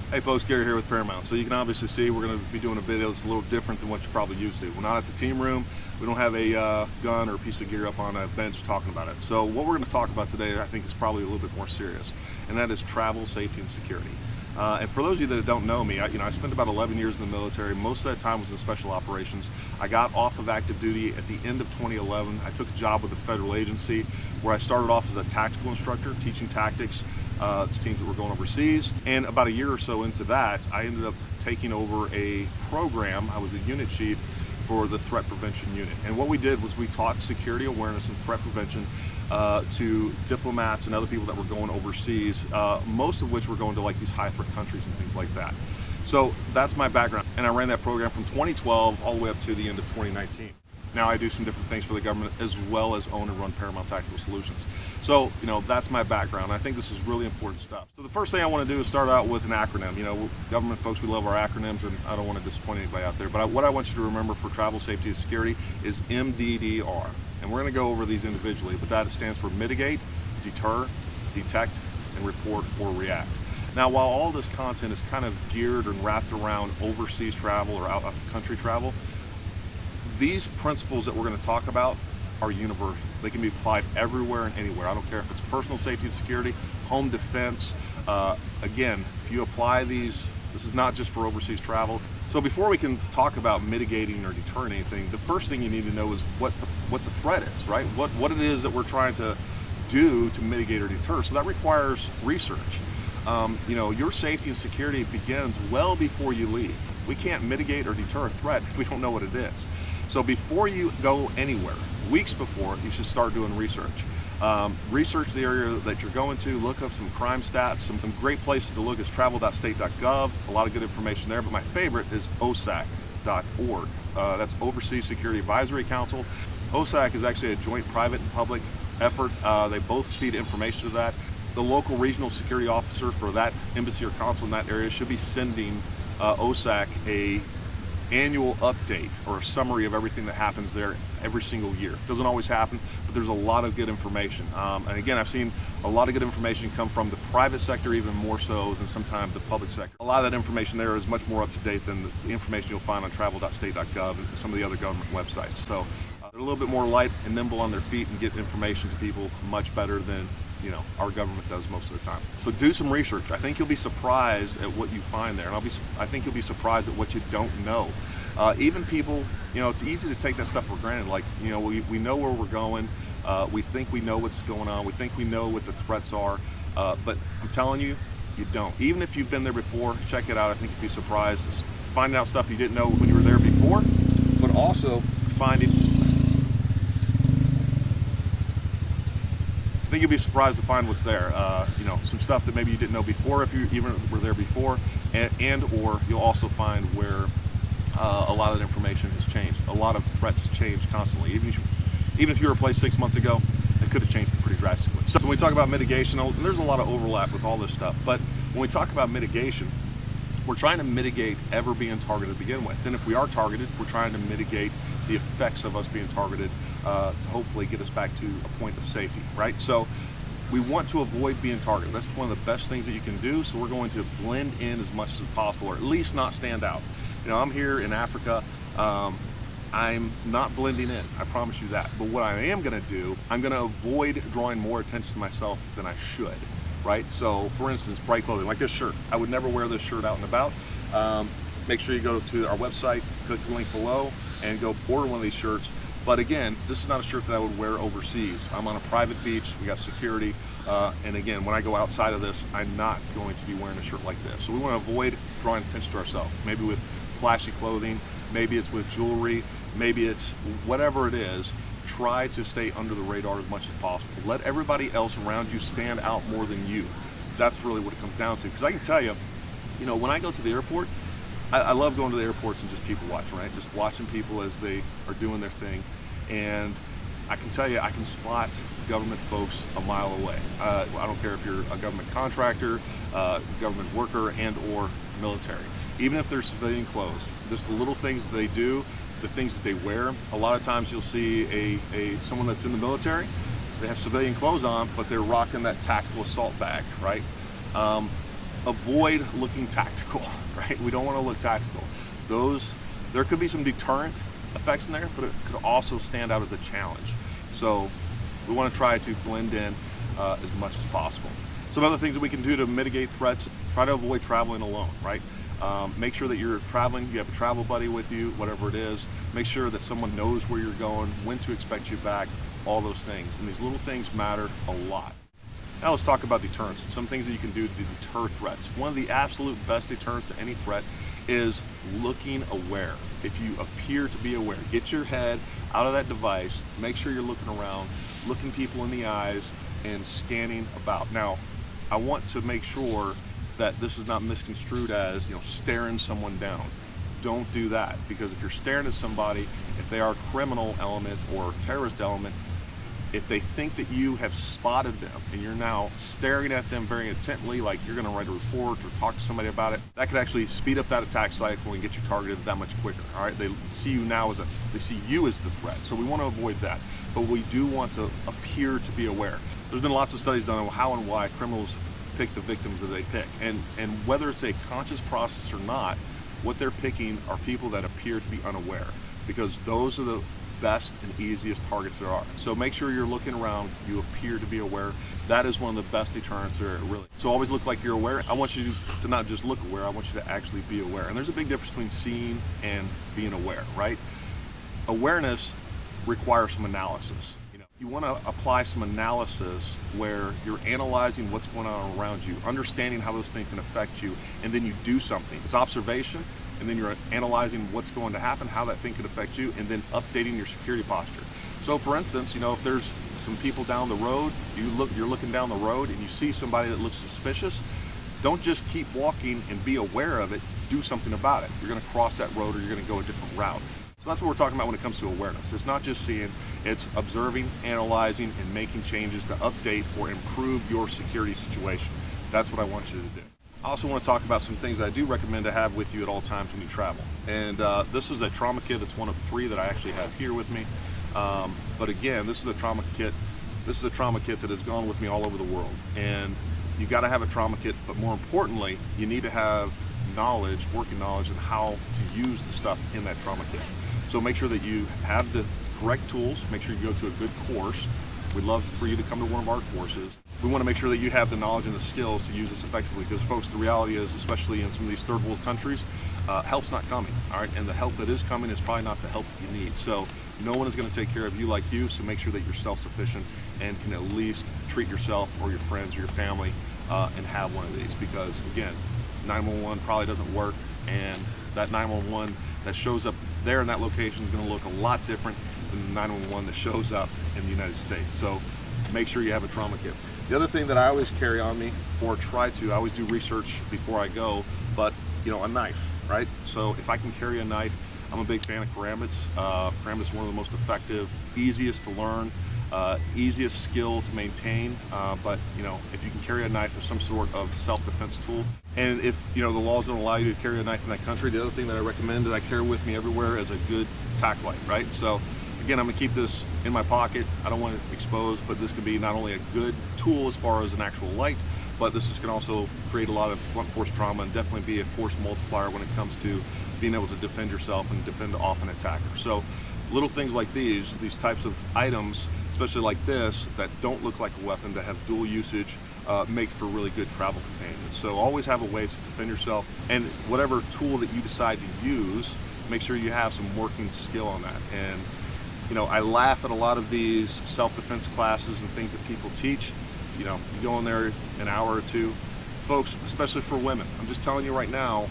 Hey folks, Gary here with Paramount. So you can obviously see we're going to be doing a video that's a little different than what you're probably used to. We're not at the team room. We don't have a gun or a piece of gear up on a bench talking about it. So what we're going to talk about today, I think, is probably a little bit more serious, and that is travel, safety, and security. And for those of you that don't know me, I spent about 11 years in the military. Most of that time was in special operations. I got off of active duty at the end of 2011. I took a job with a federal agency where I started off as a tactical instructor, teaching tactics to teams that were going overseas. And about a year or so into that, I ended up taking over a program. I was a unit chief for the threat prevention unit. And what we did was we taught security awareness and threat prevention to diplomats and other people that were going overseas, most of which were going to like these high threat countries and things like that. So that's my background. And I ran that program from 2012 all the way up to the end of 2019. Now I do some different things for the government as well as own and run Paramount Tactical Solutions. So, that's my background. I think this is really important stuff. So the first thing I want to do is start out with an acronym. Government folks, we love our acronyms, and I don't want to disappoint anybody out there. But what I want you to remember for travel, safety, and security is MDDR. And we're going to go over these individually, but that stands for mitigate, deter, detect, and report or react. Now, while all this content is kind of geared and wrapped around overseas travel or out of country travel, these principles that we're going to talk about are universal. They can be applied everywhere and anywhere. I don't care if it's personal safety and security, home defense. Again, if you apply these, this is not just for overseas travel. So before we can talk about mitigating or deterring anything, the first thing you need to know is what the threat is, right? What it is that we're trying to do to mitigate or deter. So that requires research. Your safety and security begins well before you leave. We can't mitigate or deter a threat if we don't know what it is. So before you go anywhere, weeks before, you should start doing research. Research the area that you're going to, look up some crime stats. Some great places to look is travel.state.gov, a lot of good information there, but my favorite is OSAC.org. That's Overseas Security Advisory Council. OSAC is actually a joint private and public effort. They both feed information to that. The local regional security officer for that embassy or consul in that area should be sending OSAC a annual update or a summary of everything that happens there every single year. It doesn't always happen, but there's a lot of good information. And again, I've seen a lot of good information come from the private sector, even more so than sometimes the public sector. A lot of that information there is much more up to date than the information you'll find on travel.state.gov and some of the other government websites. So they're a little bit more light and nimble on their feet and get information to people much better than our government does most of the time. So do some research. I think you'll be surprised at what you find there, and I think you'll be surprised at what you don't know. Even people, it's easy to take that stuff for granted. Like, we know where we're going. We think we know what's going on. We think we know what the threats are. But I'm telling you, you don't. Even if you've been there before, check it out. I think you'll be surprised. It's finding out stuff you didn't know when you were there before, but also finding. I think you'll be surprised to find what's there. Some stuff that maybe you didn't know before if you even were there before, and or you'll also find where a lot of the information has changed. A lot of threats change constantly. Even if you were replaced 6 months ago, it could have changed pretty drastically. So when we talk about mitigation, there's a lot of overlap with all this stuff. But when we talk about mitigation, we're trying to mitigate ever being targeted to begin with. And if we are targeted, we're trying to mitigate the effects of us being targeted to hopefully get us back to a point of safety, right? So we want to avoid being targeted. That's one of the best things that you can do. So we're going to blend in as much as possible, or at least not stand out. I'm here in Africa. I'm not blending in, I promise you that. But what I am gonna do, I'm gonna avoid drawing more attention to myself than I should, right? So for instance, bright clothing, like this shirt. I would never wear this shirt out and about. Make sure you go to our website, click the link below, and go order one of these shirts. But again, this is not a shirt that I would wear overseas. I'm on a private beach, we got security, and again, when I go outside of this, I'm not going to be wearing a shirt like this. So we want to avoid drawing attention to ourselves, maybe with flashy clothing, maybe it's with jewelry, maybe it's whatever it is. Try to stay under the radar as much as possible. Let everybody else around you stand out more than you. That's really what it comes down to. Because I can tell you, when I go to the airport, I love going to the airports and just people watching, right? Just watching people as they are doing their thing. And I can tell you, I can spot government folks a mile away. I don't care if you're a government contractor, government worker, and or military. Even if they're civilian clothes, just the little things that they do, the things that they wear. A lot of times you'll see someone that's in the military, they have civilian clothes on, but they're rocking that tactical assault bag, right? avoid looking tactical, right? We don't want to look tactical. There could be some deterrent effects in there, but it could also stand out as a challenge. So we want to try to blend in as much as possible. Some other things that we can do to mitigate threats: try to avoid traveling alone, right? Make sure that you're traveling, you have a travel buddy with you, whatever it is. Make sure that someone knows where you're going, when to expect you back, all those things. And these little things matter a lot. Now let's talk about deterrence, some things that you can do to deter threats. One of the absolute best deterrents to any threat is looking aware. If you appear to be aware, get your head out of that device, make sure you're looking around, looking people in the eyes, and scanning about. Now, I want to make sure that this is not misconstrued as, staring someone down. Don't do that, because if you're staring at somebody, if they are a criminal element or terrorist element, if they think that you have spotted them and you're now staring at them very intently, like you're going to write a report or talk to somebody about it, that could actually speed up that attack cycle and get you targeted that much quicker. All right, they see you now they see you as the threat, so we want to avoid that. But we do want to appear to be aware. There's been lots of studies done on how and why criminals pick the victims that they pick, and whether it's a conscious process or not, what they're picking are people that appear to be unaware, because those are the best and easiest targets there are. So make sure you're looking around, you appear to be aware. That is one of the best deterrents there, really. So always look like you're aware. I want you to not just look aware, I want you to actually be aware. And there's a big difference between seeing and being aware, right? Awareness requires some analysis. You want to apply some analysis where you're analyzing what's going on around you, understanding how those things can affect you, and then you do something. It's observation, and then you're analyzing what's going to happen, how that thing could affect you, and then updating your security posture. So for instance, if there's some people down the road, you're looking down the road and you see somebody that looks suspicious, don't just keep walking and be aware of it, do something about it. You're going to cross that road or you're going to go a different route. So that's what we're talking about when it comes to awareness. It's not just seeing, it's observing, analyzing, and making changes to update or improve your security situation. That's what I want you to do. I also want to talk about some things that I do recommend to have with you at all times when you travel. And this is a trauma kit. It's one of 3 that I actually have here with me. But again, this is a trauma kit. This is a trauma kit that has gone with me all over the world. And you got to have a trauma kit, but more importantly, you need to have knowledge, working knowledge, on how to use the stuff in that trauma kit. So make sure that you have the correct tools. Make sure you go to a good course. We'd love for you to come to one of our courses. We want to make sure that you have the knowledge and the skills to use this effectively, because folks, the reality is, especially in some of these third world countries, help's not coming, all right? And the help that is coming is probably not the help that you need. So no one is going to take care of you like you, so make sure that you're self-sufficient and can at least treat yourself or your friends or your family and have one of these, because again, 911 probably doesn't work, and that 911 that shows up there in that location is going to look a lot different than the 911 that shows up in the United States. So make sure you have a trauma kit. The other thing that I always carry on me, or try to, I always do research before I go, but a knife, right? So if I can carry a knife, I'm a big fan of karambits. Karambit's one of the most effective, easiest to learn, easiest skill to maintain, but if you can carry a knife or some sort of self-defense tool, and if the laws don't allow you to carry a knife in that country, the other thing that I recommend that I carry with me everywhere is a good tack light, right? So again, I'm gonna keep this in my pocket. I don't want it exposed, but this can be not only a good tool as far as an actual light, but this can also create a lot of blunt force trauma and definitely be a force multiplier when it comes to being able to defend yourself and defend off an attacker. So little things like these types of items, especially like this, that don't look like a weapon, that have dual usage, make for really good travel companions. So always have a way to defend yourself, and whatever tool that you decide to use, make sure you have some working skill on that. And I laugh at a lot of these self-defense classes and things that people teach. You go in there an hour or two. Folks, especially for women, I'm just telling you right now,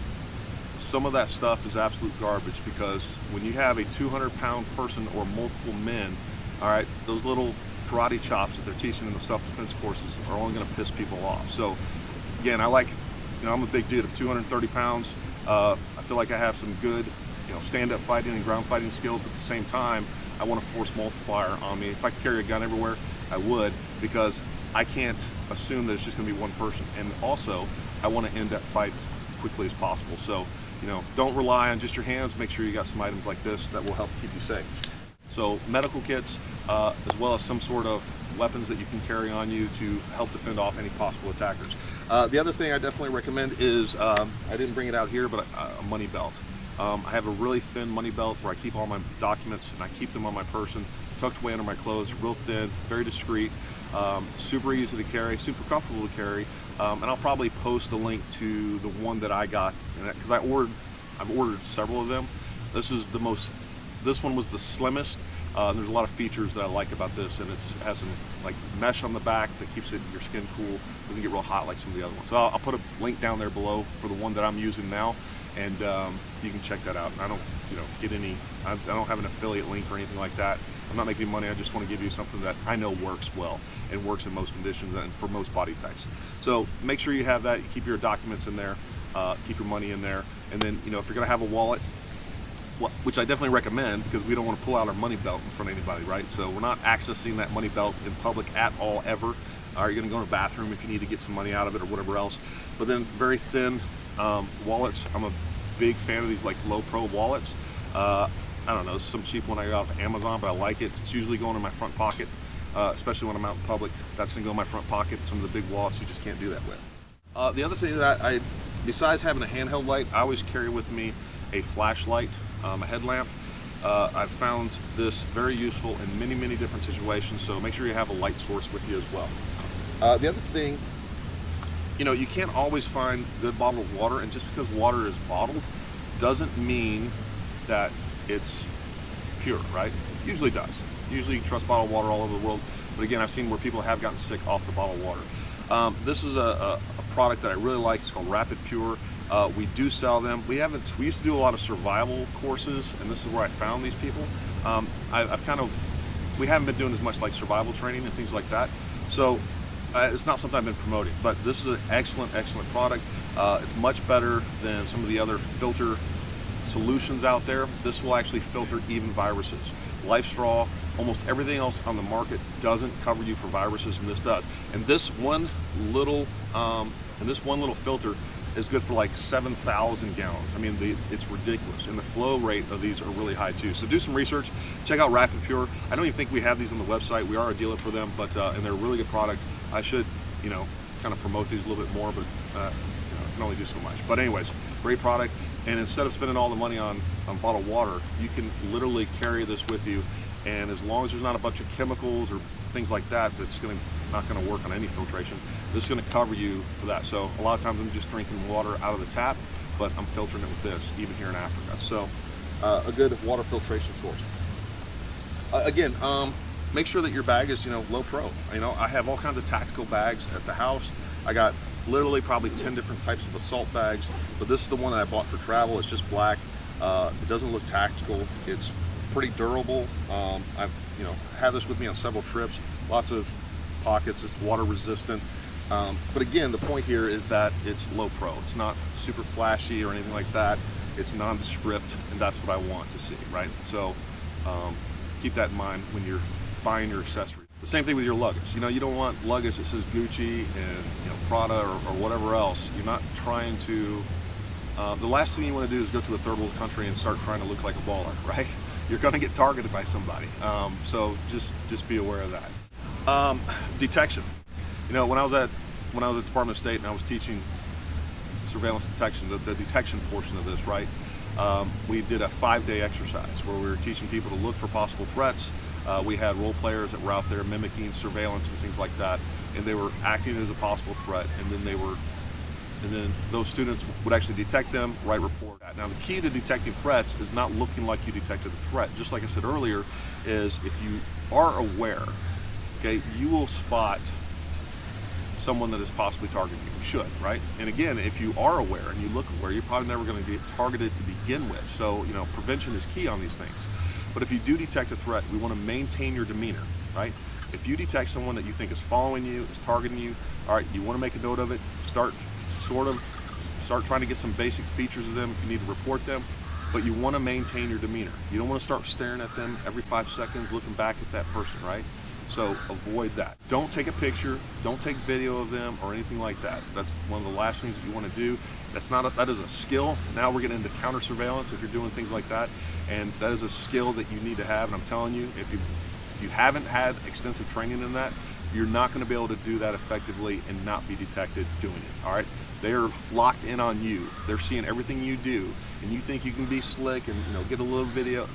some of that stuff is absolute garbage, because when you have a 200-pound person or multiple men, all right, those little karate chops that they're teaching in the self-defense courses are only going to piss people off. So again, I'm a big dude. I'm 230 pounds. I feel like I have some good, stand-up fighting and ground fighting skills, but at the same time, I want a force multiplier on me. If I could carry a gun everywhere, I would, because I can't assume that it's just going to be one person. And also, I want to end that fight as quickly as possible. So, don't rely on just your hands. Make sure you got some items like this that will help keep you safe. So medical kits, as well as some sort of weapons that you can carry on you to help defend off any possible attackers. The other thing I definitely recommend is, I didn't bring it out here, but a money belt. I have a really thin money belt where I keep all my documents, and I keep them on my person, tucked away under my clothes, real thin, very discreet, super easy to carry, super comfortable to carry, and I'll probably post a link to the one that I got, because I've ordered several of them. This one was the slimmest. There's a lot of features that I like about this, and it has some like mesh on the back that keeps your skin cool, doesn't get real hot like some of the other ones. So I'll put a link down there below for the one that I'm using now, and you can check that out. And I don't, get any. I don't have an affiliate link or anything like that. I'm not making money. I just want to give you something that I know works well and works in most conditions and for most body types. So make sure you have that. You keep your documents in there, keep your money in there, and then if you're gonna have a wallet, which I definitely recommend, because we don't want to pull out our money belt in front of anybody, right? So we're not accessing that money belt in public at all, ever. You're going to go to the bathroom if you need to get some money out of it or whatever else. But then very thin wallets. I'm a big fan of these like low pro wallets. I don't know, some cheap one I got off Amazon, but I like it. It's usually going in my front pocket, especially when I'm out in public. That's going to go in my front pocket. Some of the big wallets you just can't do that with. The other thing that besides having a handheld light, I always carry with me a flashlight, a headlamp. I've found this very useful in many, many different situations, so make sure you have a light source with you as well. The other thing, you can't always find good bottled water, and just because water is bottled doesn't mean that it's pure, right? Usually does. Usually you can trust bottled water all over the world, but again, I've seen where people have gotten sick off the bottled water. This is a product that I really like. It's called Rapid Pure. We do sell them. We used to do a lot of survival courses, and this is where I found these people. We haven't been doing as much like survival training and things like that. So it's not something I've been promoting, but this is an excellent, excellent product. It's much better than some of the other filter solutions out there. This will actually filter even viruses. LifeStraw, almost everything else on the market doesn't cover you for viruses, and this does. And this one little filter is good for like 7,000 gallons. I mean, it's ridiculous, and the flow rate of these are really high too. So do some research, check out Rapid Pure. I don't even think we have these on the website. We are a dealer for them, but and they're a really good product. I should, kind of promote these a little bit more, but I can only do so much. But anyways, great product. And instead of spending all the money on bottled water, you can literally carry this with you. And as long as there's not a bunch of chemicals or things like that, that's not going to work on any filtration, this is going to cover you for that. So a lot of times I'm just drinking water out of the tap, but I'm filtering it with this, even here in Africa. So a good water filtration source. Again, make sure that your bag is low pro. I have all kinds of tactical bags at the house. I got literally probably 10 different types of assault bags, but this is the one that I bought for travel. It's just black. It doesn't look tactical. It's pretty durable. I've had this with me on several trips. Lots of pockets. It's water resistant. But again, the point here is that it's low pro. It's not super flashy or anything like that. It's nondescript, and that's what I want to see, right? So keep that in mind when you're buying your accessories. The same thing with your luggage. You don't want luggage that says Gucci and Prada or whatever else. You're not trying to. The last thing you want to do is go to a third world country and start trying to look like a baller, right? You're going to get targeted by somebody. So just be aware of that. Detection. When I was at Department of State and I was teaching surveillance detection, the detection portion of this, right? We did a 5-day exercise where we were teaching people to look for possible threats. We had role players that were out there mimicking surveillance and things like that, and they were acting as a possible threat, and then those students would actually detect them, write report. Now the key to detecting threats is not looking like you detected a threat. Just like I said earlier, is if you are aware, okay, you will spot someone that is possibly targeting you. You should, right? And again, if you are aware and you look aware, you're probably never going to get targeted to begin with. So, prevention is key on these things. But if you do detect a threat, we want to maintain your demeanor, right? If you detect someone that you think is following you, is targeting you, all right, you want to make a note of it, start trying to get some basic features of them if you need to report them, but you want to maintain your demeanor. You don't want to start staring at them every 5 seconds, looking back at that person, right? So avoid that. Don't take a picture, don't take video of them or anything like that. That's one of the last things that you want to do. That is a skill. Now we're getting into counter surveillance if you're doing things like that, and that is a skill that you need to have. And I'm telling you, if you haven't had extensive training in that, You're not going to be able to do that effectively and not be detected doing it. All right, they're locked in on you. They're seeing everything you do, and you think you can be slick and get a little video.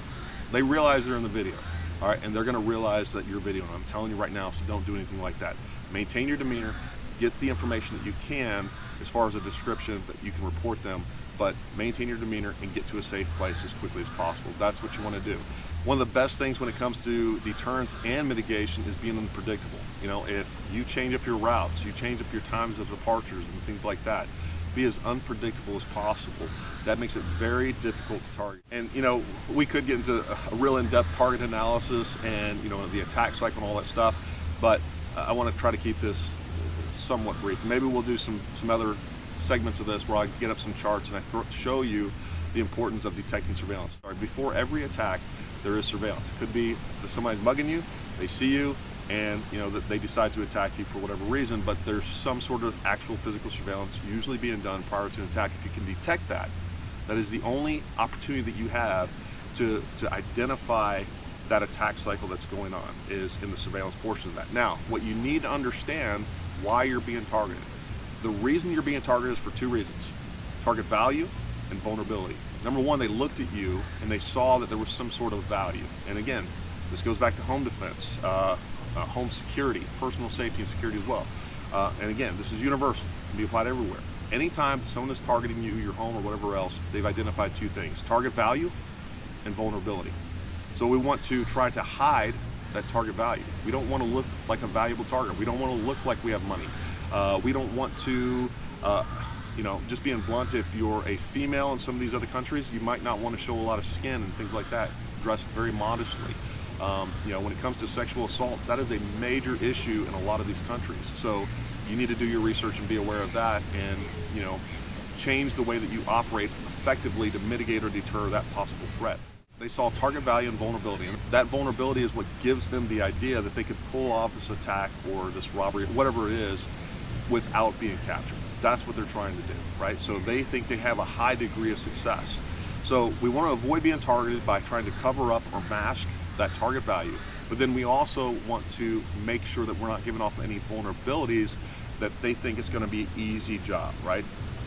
They realize they're in the video. All right, and they're going to realize that you're videoing. I'm telling you right now, so don't do anything like that. Maintain your demeanor. Get the information that you can as far as a description that you can report them, but maintain your demeanor and get to a safe place as quickly as possible. That's what you want to do. One of the best things when it comes to deterrence and mitigation is being unpredictable. If you change up your routes, you change up your times of departures and things like that, be as unpredictable as possible. That makes it very difficult to target. And we could get into a real in-depth target analysis and the attack cycle and all that stuff, but I want to try to keep this somewhat brief. Maybe we'll do some other segments of this where I get up some charts and I show you the importance of detecting surveillance. Before every attack, there is surveillance. It could be that somebody's mugging you, they see you, and that they decide to attack you for whatever reason, but there's some sort of actual physical surveillance usually being done prior to an attack. If you can detect that, that is the only opportunity that you have to identify that attack cycle that's going on, is in the surveillance portion of that. Now, what you need to understand why you're being targeted. The reason you're being targeted is for two reasons: target value and vulnerability. Number one, they looked at you and they saw that there was some sort of value. And again, this goes back to home defense, home security, personal safety and security as well. And again, this is universal, it can be applied everywhere. Anytime someone is targeting you, your home or whatever else, they've identified two things: target value and vulnerability. So we want to try to hide that target value. We don't want to look like a valuable target. We don't want to look like we have money. We don't want to, just being blunt, if you're a female in some of these other countries, you might not want to show a lot of skin and things like that. Dress very modestly. When it comes to sexual assault, that is a major issue in a lot of these countries. So you need to do your research and be aware of that, and change the way that you operate effectively to mitigate or deter that possible threat. They saw target value and vulnerability, and that vulnerability is what gives them the idea that they could pull off this attack or this robbery, whatever it is, without being captured. That's what they're trying to do, right? So they think they have a high degree of success. So we want to avoid being targeted by trying to cover up or mask that target value, but then we also want to make sure that we're not giving off any vulnerabilities that they think it's going to be an easy job, right?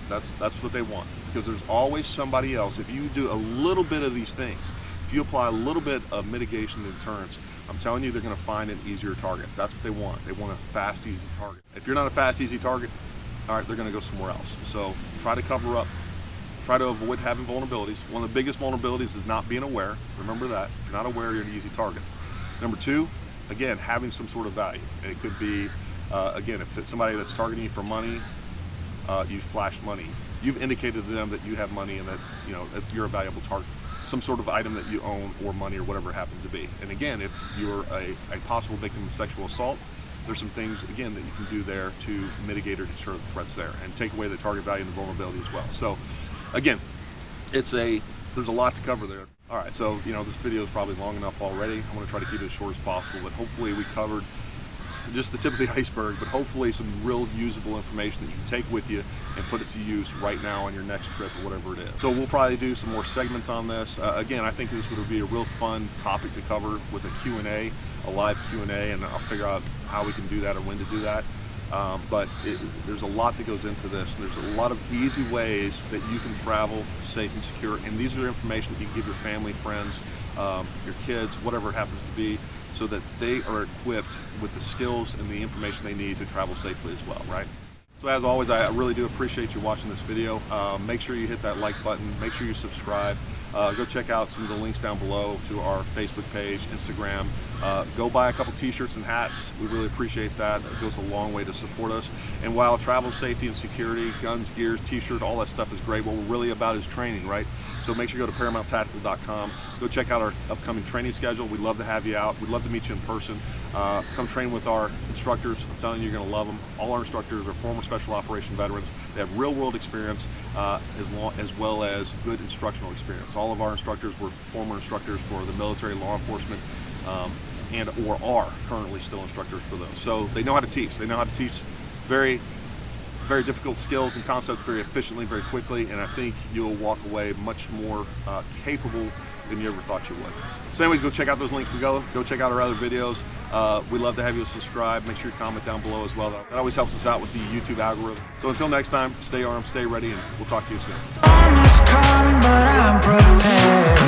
That's what they want, because there's always somebody else. If you do a little bit of these things, if you apply a little bit of mitigation and deterrence, I'm telling you, they're going to find an easier target. That's what they want. They want a fast, easy target. If you're not a fast, easy target, all right, they're going to go somewhere else. So try to cover up, try to avoid having vulnerabilities. One of the biggest vulnerabilities is not being aware. Remember that. If you're not aware, you're an easy target. Number two, again, having some sort of value. It could be, again, if it's somebody that's targeting you for money, you flash money. You've indicated to them that you have money and that that you're a valuable target. Some sort of item that you own, or money, or whatever it happens to be. And again, if you're a possible victim of sexual assault, there's some things, again, that you can do there to mitigate or deter the threats there, and take away the target value and the vulnerability as well. So again, there's a lot to cover there. All right, so this video is probably long enough already. I'm going to try to keep it as short as possible, but hopefully we covered just the tip of the iceberg, but hopefully some real usable information that you can take with you and put it to use right now on your next trip or whatever it is. So we'll probably do some more segments on this. Again, I think this would be a real fun topic to cover with a Q&A, a live Q&A, and I'll figure out how we can do that or when to do that. But there's a lot that goes into this. There's a lot of easy ways that you can travel safe and secure, and these are information that you can give your family, friends, your kids, whatever it happens to be, so that they are equipped with the skills and the information they need to travel safely as well, right? So as always, I really do appreciate you watching this video. Make sure you hit that like button, make sure you subscribe. Go check out some of the links down below to our Facebook page, Instagram. Go buy a couple t-shirts and hats. We really appreciate that. It goes a long way to support us. And while travel safety and security, guns, gears, t-shirt, all that stuff is great, what we're really about is training, right? So make sure you go to ParamountTactical.com. Go check out our upcoming training schedule. We'd love to have you out. We'd love to meet you in person. Come train with our instructors. I'm telling you, you're going to love them. All our instructors are former special operation veterans. They have real-world experience as well as good instructional experience. All of our instructors were former instructors for the military, law enforcement, and or are currently still instructors for those. So they know how to teach. They know how to teach very, very difficult skills and concepts very efficiently, very quickly, and I think you'll walk away much more capable than you ever thought you would. So anyways, go check out those links below. Go check out our other videos. We'd love to have you subscribe. Make sure you comment down below as well. That always helps us out with the YouTube algorithm. So until next time, stay armed, stay ready, and we'll talk to you soon. Storm is coming, but I'm prepared.